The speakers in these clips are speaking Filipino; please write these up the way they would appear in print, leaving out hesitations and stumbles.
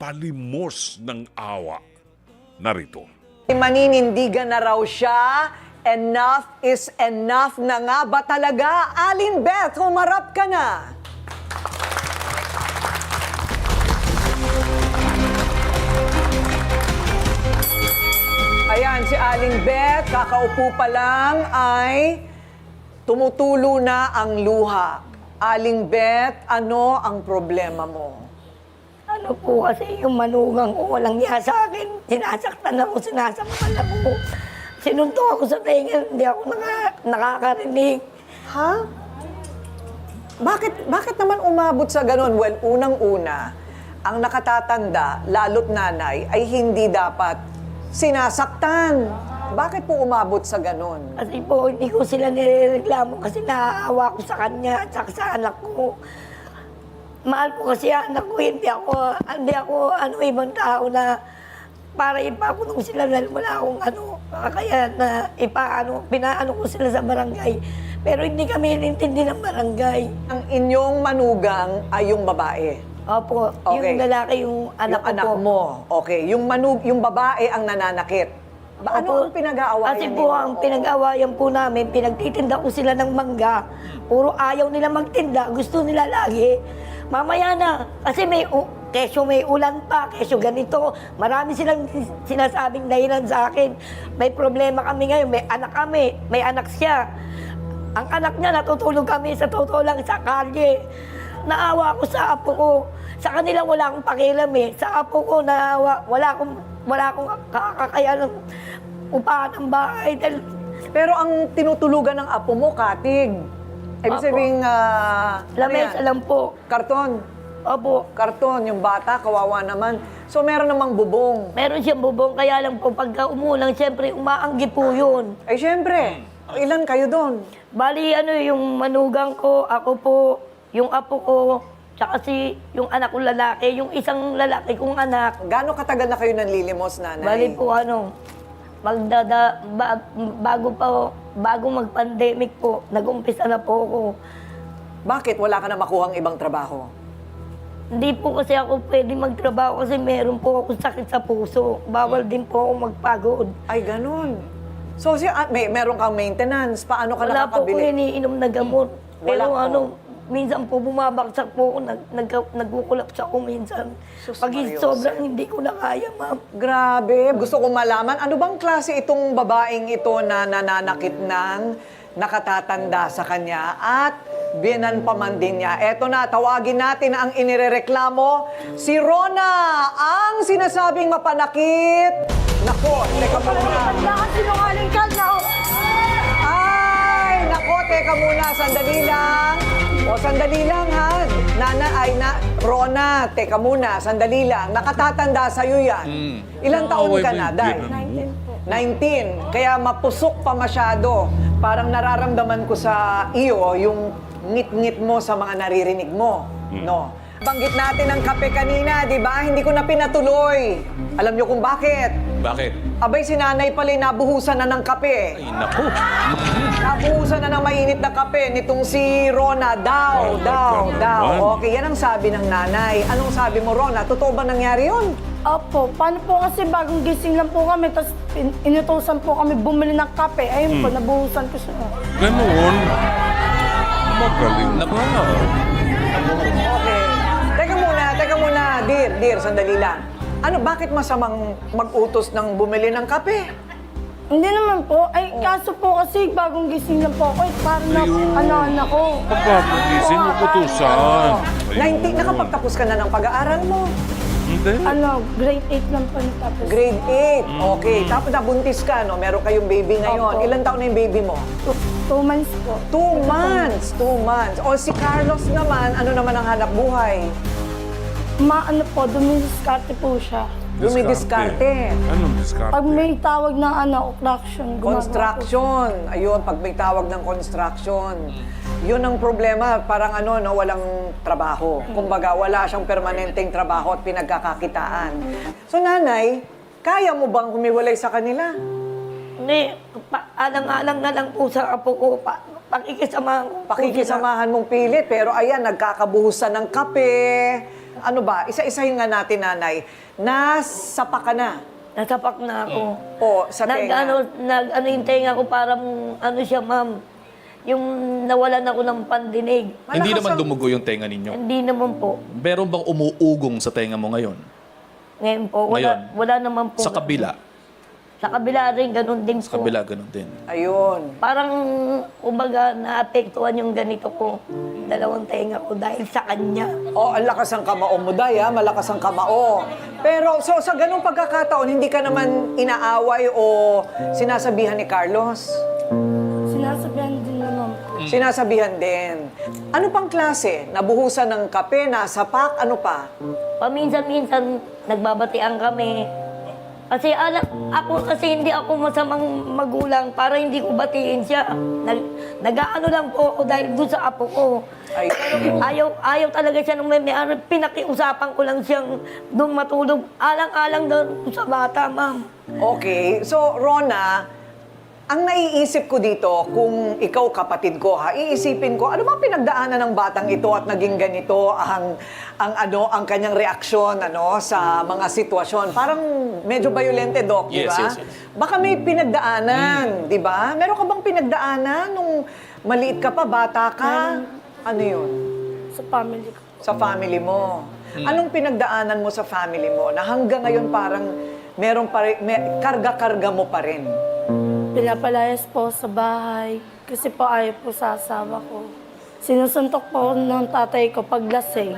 palimos ng awa. Narito. Maninindigan na raw siya. Enough is enough na nga ba talaga? Aling Beth, humarap ka na. Ayan, si Aling Beth, kakaupo pa lang ay tumutulo na ang luha. Aling Beth, ano ang problema mo? Ano po kasi yung manugang ko, walang niya sa akin. Sinasaktan ako, sinasaktan ako. Sinuntok ako sa tenga, hindi ako nakakarinig. Ha? Bakit naman umabot sa ganun? Well, unang-una, ang nakatatanda, lalo't nanay, ay hindi dapat sinasaktan. Bakit po umabot sa ganun? Kasi po, hindi ko sila nirereklamo kasi naaawa ko sa kanya at sa anak ko. Mahal ko kasi anak ko, hindi ako ibang tao na para ipakulong sila dahil wala akong kaya na pinaano ko sila sa barangay. Pero hindi kami inintindi ng barangay. Ang inyong manugang ay yung babae. Opo, Okay. yung lalaki, yung anak Yung ko anak po. mo. Okay. Yung babae ang nananakit. Ano ang pinag-aawayan Kasi ninyo? po, ang pinag-aawayan po namin, pinagtitinda ko sila ng mangga. Puro ayaw nila magtinda, gusto nila lagi. Mamaya na, kasi kesyo may ulan pa, kesyo ganito. Marami silang sinasabing dahilan sa akin. May problema kami ngayon, may anak kami, may anak siya. Ang anak niya, natutulog kami sa totoo lang sa kalye. Naawa ako sa apo ko. Sa kanila wala akong pakialam eh. Sa apo ko, naawa, wala akong kakakayanan upahan ng bahay. Pero ang tinutulugan ng apo mo, katig. Ibig Apo. sabihin, Lamesa lang po. Karton. Opo. Karton, yung bata, kawawa naman. So, meron namang bubong. Meron siyang bubong, kaya lang po pagka umulang, siyempre umaanggi po yun. Ay, syempre. Ilan kayo doon? Bali, yung manugang ko, ako po, yung apo ko, tsaka yung anak kong lalaki, yung isang lalaki kong anak. Gaano katagal na kayo nanlilimos, nanay? Bali po bago mag-pandemic po, nag-umpisa na po ako. Bakit wala ka na makuhang ibang trabaho? Hindi po kasi ako pwede magtrabaho kasi meron po ako sakit sa puso. Bawal din po ako magpagod. Ay, ganun. So, meron kang maintenance. Paano ka Wala po ko nakakabili? iniinom na gamot. Wala Pero po. minsan po bumabagsak po ako, nagkukulapsa ako minsan. Sus, Pag Mario sobrang Jose. hindi ko na kaya, ma'am. Grabe. Gusto kong malaman, ano bang klase itong babaeng ito na nananakit ng nakatatanda sa kanya at binan pa man din niya. Eto na, tawagin natin ang inirereklamo, si Rona, ang sinasabing mapanakit. Nako, teka pa muna. Sinungaling ka na! Ay, nako, teka muna, sandali lang. O, sandali lang ha. Rona, teka muna, sandali lang. Nakatatanda sa'yo yan. Ilang taon ka na, Day? 19. Kaya mapusok pa masyado. Parang nararamdaman ko sa iyo yung ngit-ngit mo sa mga naririnig mo. No? Banggit natin ang kape kanina, di ba? Hindi ko na pinatuloy. Alam niyo kung bakit? Bakit? Abay, si nanay pala nabuhusan na ng kape. Ay, naku. Nabuhusan na ng mainit na kape nitong si Rona. Daw. Okay, yan ang sabi ng nanay. Anong sabi mo, Rona? Totoo ba nangyari yun? Opo, paano po kasi bagong gising lang po kami, tapos inutusan po kami bumili ng kape. Ayun po, nabuhusan ko siya. Ganoon. Magaling naman. Okay. Teka muna. Dear, sandali lang. Ano, bakit masamang mag-utos ng bumili ng kape? Hindi naman po. Ay, kaso po kasi bagong gising lang po ako. Parang na ano-ano ko. Pagpapagising mo kutusan. 19, nakapagtapos ka na ng pag-aaral mo. Hindi. Grade 8 lang po natapos. Grade 8. Okay. Tapos nabuntis ka, no? Meron kayong baby ngayon. Opo. Ilan taon na yung baby mo? 2 months po. 2 months. 2 months. O si Carlos naman, ano naman ang hanap buhay? Maano po, dumidiskarte po siya. Dumidiskarte. Anong diskarte? Pag may tawag ng construction, gumagawa po. Construction. Ayun, pag may tawag ng construction. Yun ang problema, parang walang trabaho. Kumbaga, wala siyang permanenteng trabaho at pinagkakakitaan. So, nanay, kaya mo bang humiwalay sa kanila? Hindi, alang-alang na lang po sa apo ko. Pakikisamahan ko po sila. Pakikisamahan mong pilit, pero ayan, nagkakabuhusan ng kape. ano ba, isa-isahin nga natin, nanay, nasapa ka na. Nasapak na ako. O, sa tenga. Nag-ano yung tenga ko parang ano siya, ma'am. Yung nawalan ako ng pandinig. Hindi Malakas naman ang- dumugo yung tenga ninyo. Hindi naman po. Meron bang umuugong sa tenga mo ngayon? Ngayon po, Ngayon? wala naman po. Sa kabila? Sa kabila rin, ganun din Sa po. kabila, ganun din. Ayun. Parang, umaga, naapektuhan yung ganito ko. Dalawang tenga ko dahil sa kanya. O, ang lakas ang kamao mo, Day, ha? Malakas ang kamao. Pero, so, sa ganung pagkakataon, hindi ka naman inaaway o sinasabihan ni Carlos? Sinasabihan din naman po. Sinasabihan din. Ano pang klase? Nabuhusan ng kape, nasapak, ano pa? Paminsan-minsan, nagbabatian kami. Kasi ako kasi hindi ako masamang magulang para hindi ko batiin siya. Nag-aano lang po ako dahil doon sa apo ko. Ay, Ayaw talaga siya nung may pinakiusapan ko lang siyang doon matulog. Alang-alang doon sa bata, ma'am. okay. So, Rona, ang naiisip ko dito, kung ikaw kapatid ko, ha, iisipin ko, ano ba pinagdaanan ng batang ito at naging ganito ang kanyang reaksyon sa mga sitwasyon? Parang medyo violente, Doc, di Yes, ba? yes, yes. Baka may pinagdaanan, di ba? Meron ka bang pinagdaanan nung maliit ka pa, bata ka? Ano yun? Sa family ko. Sa family mo. Anong pinagdaanan mo sa family mo na hanggang ngayon parang meron pa rin, karga-karga mo pa rin? Pinapalayas po sa bahay kasi po ayaw po sa asawa ko. Sinusuntok po ng tatay ko pag lasing.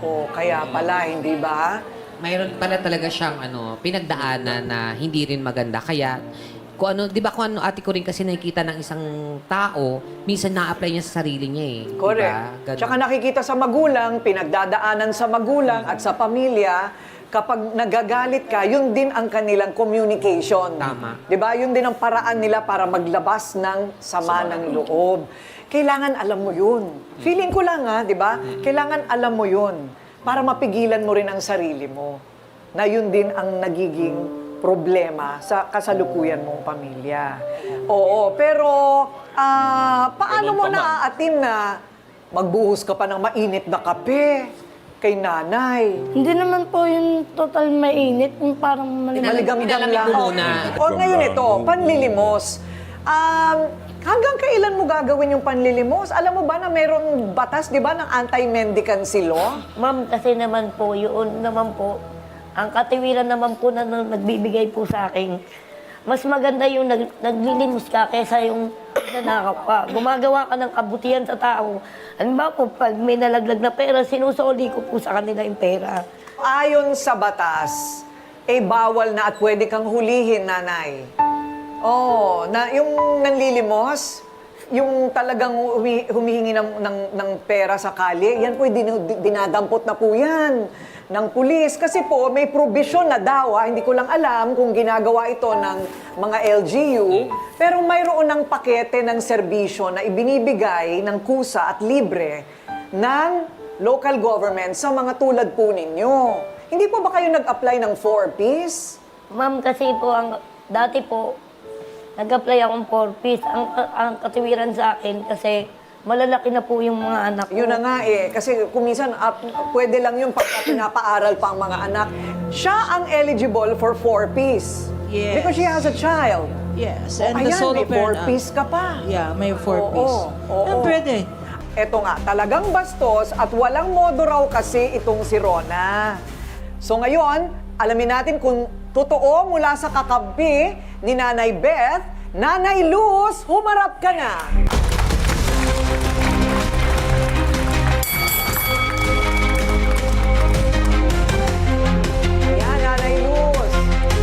O kaya pala, hindi ba? Mayroon pala talaga siyang pinagdaanan na hindi rin maganda. Kaya, kung ano, di ba kung ano ate ko rin kasi nakikita ng isang tao, minsan na-apply niya sa sarili niya eh. Correct. Diba? Ganun. Tsaka nakikita sa magulang, pinagdadaanan sa magulang at sa pamilya, kapag nagagalit ka, yun din ang kanilang communication. Tama. 'Di ba? Yun din ang paraan nila para maglabas ng sama ng loob. Kailangan alam mo yun. Feeling ko lang 'di ba? Kailangan alam mo yun para mapigilan mo rin ang sarili mo. Na yun din ang nagiging problema sa kasalukuyan mong pamilya. Oo, pero paano Ganun mo pa, ma'am. naaatim na magbuhos ka pa ng mainit na kape kay nanay? Hindi naman po yung total mainit, yung parang Maligamgam Pinalamig lang. mo muna. O ngayon ito, panlilimos. Hanggang kailan mo gagawin yung panlilimos? Alam mo ba na mayroong batas, di ba, ng anti-mendicancy law? Ma'am, kasi naman po, yun naman po, ang katiwiran naman po na nagbibigay po sa akin, mas maganda yung naglilimos ka kaysa yung nanakaw ka. Gumagawa ka ng kabutihan sa tao. Halimbawa po, pag may nalaglag na pera, sinusoli ko po sa kanila yung pera. Ayon sa batas, bawal na at pwede kang hulihin, nanay. Oh, na yung nanlilimos, yung talagang humihingi ng pera sa kalye, yan po dinadampot na po yan ng pulis. Kasi po, may provision na daw, hindi ko lang alam kung ginagawa ito ng mga LGU, pero mayroon ng pakete ng serbisyo na ibinibigay ng kusa at libre ng local government sa mga tulad po ninyo. Hindi po ba kayo nag-apply ng 4Ps? Ma'am, kasi po, dati po, nag-apply akong 4Ps. Ang katiwiran sa akin kasi malalaki na po yung mga anak ko. Yun na nga kasi kung minsan pwede lang yung pagka pinapaaral pa ang mga anak. Siya ang eligible for 4Ps. Yes. Because she has a child. Yes, O, and the ayan, solo may 4Ps ka pa. Yeah, may 4 Oo, piece. oo. Pwede. Eto nga, talagang bastos at walang modo raw kasi itong si Rona. So ngayon, alamin natin kung totoo mula sa kakampi ni Nanay Beth. Nanay Luz, humarap ka na! Yan, Nanay Luz.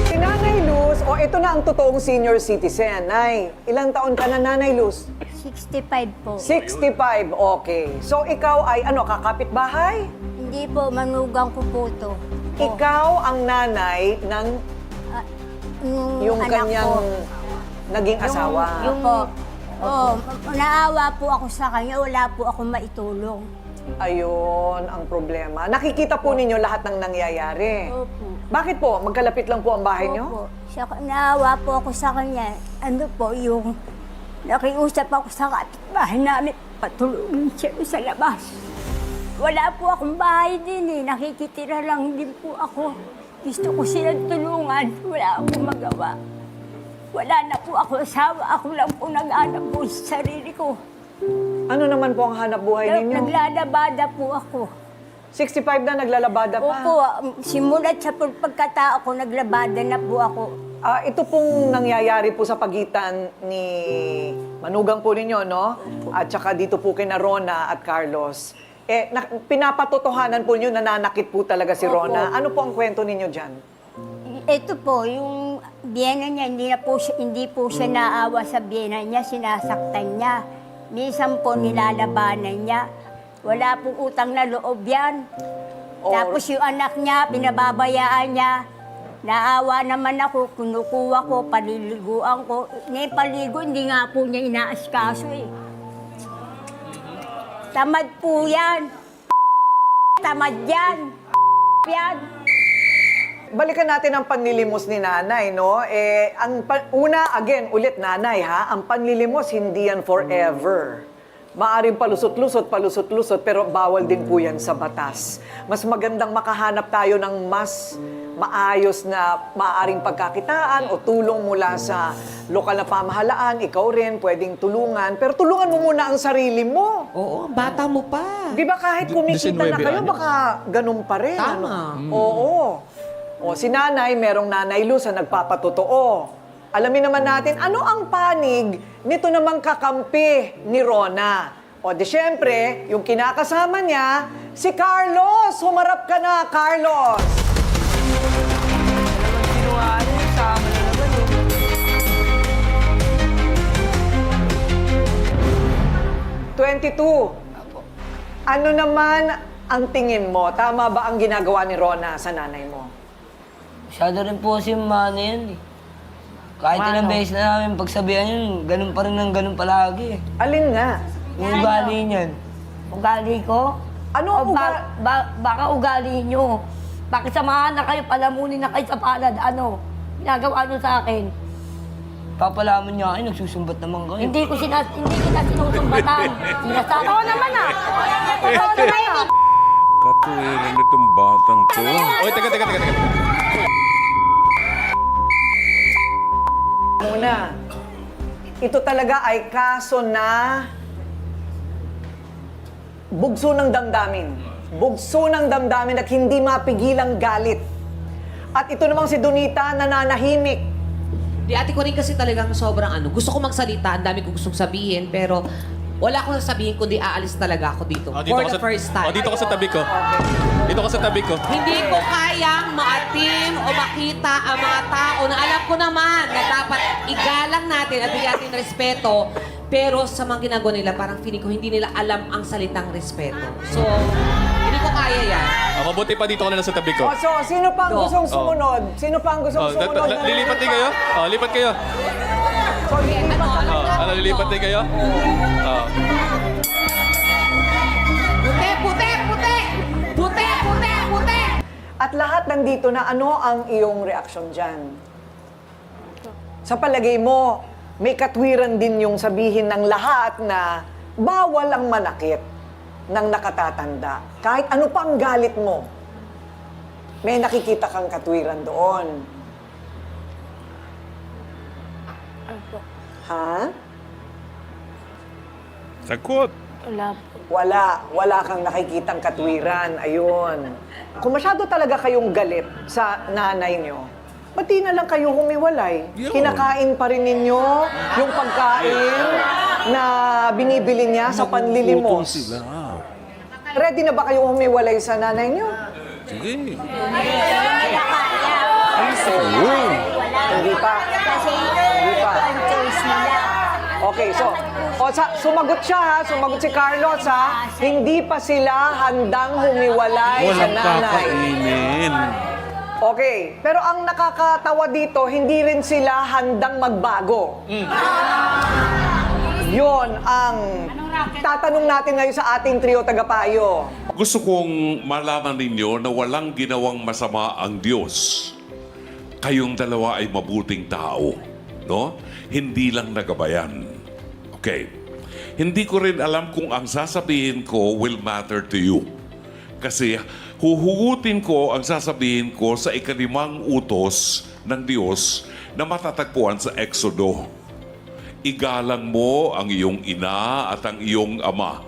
Si Nanay Luz, ito na ang totoong senior citizen. Nay, ilang taon ka na, Nanay Luz? 65 po. 65, okay. So ikaw ay kakapitbahay? Hindi po, manugang ko po to. Ikaw ang nanay ng yung anak kanyang ko. naging asawa. Yung po. Oh, naawa po ako sa kanya, wala po ako maitulong. Ayun ang problema. Nakikita po ninyo lahat ng nangyayari. Opo. Bakit po? Magkalapit lang po ang bahay nyo? Opo. Naawa po ako sa kanya. Ano po, yung nakiusap ako sa kapitbahay namin, patulungin siya sa labas. Wala po akong bahay din eh. Nakikitira lang din po ako. Gusto ko silang tulungan. Wala akong magawa. Wala na po ako asawa. Ako lang po nag-anak po sa sarili ko. Ano naman po ang hanap buhay ninyo? Naglalabada po ako. 65 na naglalabada pa. Opo, simulat sa pagkatao ko, naglabada na po ako. Ito pong nangyayari po sa pagitan ni manugang po ninyo, no? At saka dito po kina Rona at Carlos. Pinapatotohanan po ninyo, nananakit po talaga si Opo. Rona. Ano po ang kwento ninyo dyan? Ito po, yung biyena niya, hindi po siya naawa sa biyena niya, sinasaktan niya. Minsan po nilalabanan niya. Wala pong utang na loob yan. Tapos yung anak niya, pinababayaan niya. Naawa naman ako, kinukuha ko, paliliguan ko. Paligo, hindi nga po niya inaaskaso eh. Tamad po yan. Tamad yan. Yan. Balikan natin ang panlilimos ni nanay, no? Una, again, ulit nanay, ha? Ang panlilimos, hindi yan forever. Maaring palusot-lusot, pero bawal din po yan sa batas. Mas magandang makahanap tayo ng mas maayos na maaaring pagkakitaan o tulong mula sa lokal na pamahalaan. Ikaw rin, pwedeng tulungan. Pero tulungan mo muna ang sarili mo. Oo, bata mo pa. Di ba kahit kumikita na 19 kayo, anyos. baka ganun pa rin. Tama. Ano? Oo. O si nanay, merong nanay Luz na nagpapatotoo. Alamin naman natin, ano ang panig nito namang kakampi ni Rona? O di syempre, yung kinakasama niya, si Carlos. Humarap ka na, Carlos. Sinungaling, sama na naman eh. 22. Ano naman ang tingin mo? Tama ba ang ginagawa ni Rona sa nanay mo? Masyado rin po si Mano yan eh. Kahit ilang beses na namin pagsabihan yun, ganun pa rin ng ganun palagi eh. Alin nga? Yung ugali niyan. Ugali ko? Ano O ang baka ugali nyo. Bakit samahan na kayo, palamunin na kayo sa palad? Ano? Ginagawa nyo sa akin? Papalaman niya kayo, nagsusumbat naman kayo. Hindi kita sinusumbatan. Sinasabi ko naman ah. Totoo naman ah. Katuwiran itong batang to. Oy, teka. Muna, ito talaga ay kaso na bugso ng damdamin. Bugso ng damdamin at hindi mapigilang galit. At ito namang si Donita nananahimik. Di ate ko rin kasi talagang sobrang gusto ko magsalita, ang dami ko gustong sabihin, pero wala akong sasabihin kundi aalis talaga ako dito. For the first time. Dito ka sa tabi ko. Dito ka sa tabi ko. Hindi ko kayang maatim o makita ang mga tao na alam ko naman na dapat igalang natin at bigyan natin respeto. Pero sa mga ginagawa nila, parang feeling ko hindi nila alam ang salitang respeto. So, hindi ko kaya yan. Mabuti pa dito ka na lang sa tabi ko. So, sino pa ang Do. gustong sumunod? Sino pa ang gustong sumunod? Lilipat din kayo? Lipat kayo. So, lilipat ka. Lilipat din kayo? Puti! At lahat nandito na, ano ang iyong reaksyon dyan? Sa palagay mo, may katwiran din yung sabihin ng lahat na bawal ang manakit ng nakatatanda. Kahit ano pa ang galit mo, may nakikita kang katwiran doon. Ha? Sagot. Wala po. Wala kang nakikitang katwiran. Ayun. Kung masyado talaga kayong galit sa nanay nyo, ba't di na lang kayo humiwalay? Yun. Kinakain pa rin ninyo yung pagkain na binibili niya sa Utong panlilimos. sila. Ready na ba kayo humiwalay sa nanay nyo? Sige. Oo. Hindi pa. Kasi Hindi pa. ang choice nila. Okay, so, sumagot siya ha, sumagot si Carlos ha, hindi pa sila handang humiwalay sa Walang nanay. kakainin. Okay, pero ang nakakatawa dito, hindi rin sila handang magbago. Yon ang tatanong natin ngayon sa ating trio tagapayo. Gusto kong malaman ninyo na walang ginawang masama ang Diyos. Kayong dalawa ay mabuting tao, no? Hindi lang nagabayan. Okay. Hindi ko rin alam kung ang sasabihin ko will matter to you. Kasi huhugutin ko ang sasabihin ko sa ika-5 utos ng Diyos na matatagpuan sa Exodo. Igalang mo ang iyong ina at ang iyong ama.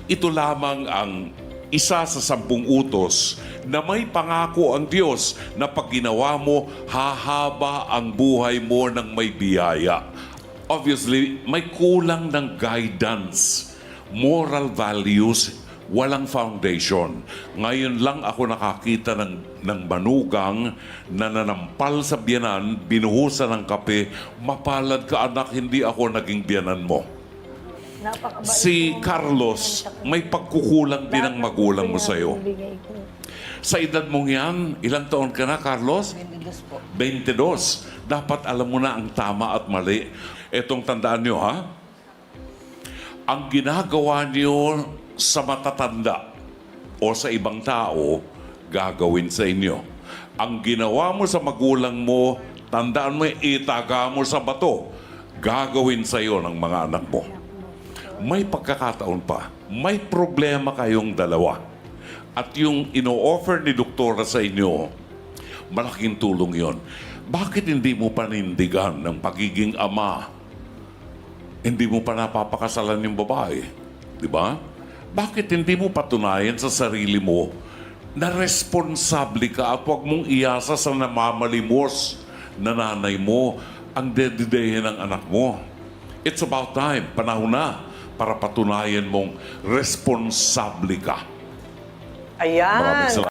Ito lamang ang isa sa 10 utos na may pangako ang Diyos na pag ginawa mo, hahaba ang buhay mo ng may biyaya. Obviously, may kulang ng guidance, moral values, walang foundation. Ngayon lang ako nakakita ng manugang na nanampal sa biyanan, binuhusan ng kape, mapalad ka anak, hindi ako naging biyanan mo. Si Carlos, may pagkukulang din ang magulang mo sa'yo. Sa edad mong yan, ilang taon ka na, Carlos? 22 po. 22. Dapat alam mo na ang tama at mali. Etong tandaan nyo, ha? Ang ginagawa nyo sa matatanda o sa ibang tao, gagawin sa inyo. Ang ginawa mo sa magulang mo, tandaan mo, itaga mo sa bato, gagawin sa iyo ng mga anak mo. May pagkakataon pa, may problema kayong dalawa. At yung ino-offer ni doktora sa inyo, malaking tulong yon. Bakit hindi mo panindigan ng pagiging ama? Hindi mo pa napapakasalan yung babae. Di ba? Bakit hindi mo patunayan sa sarili mo na responsable ka at huwag mong iasa sa namamalimos na nanay mo ang dedidehin ng anak mo? It's about time. Panahon na para patunayan mong responsable ka. Ayan. Maraming salamat.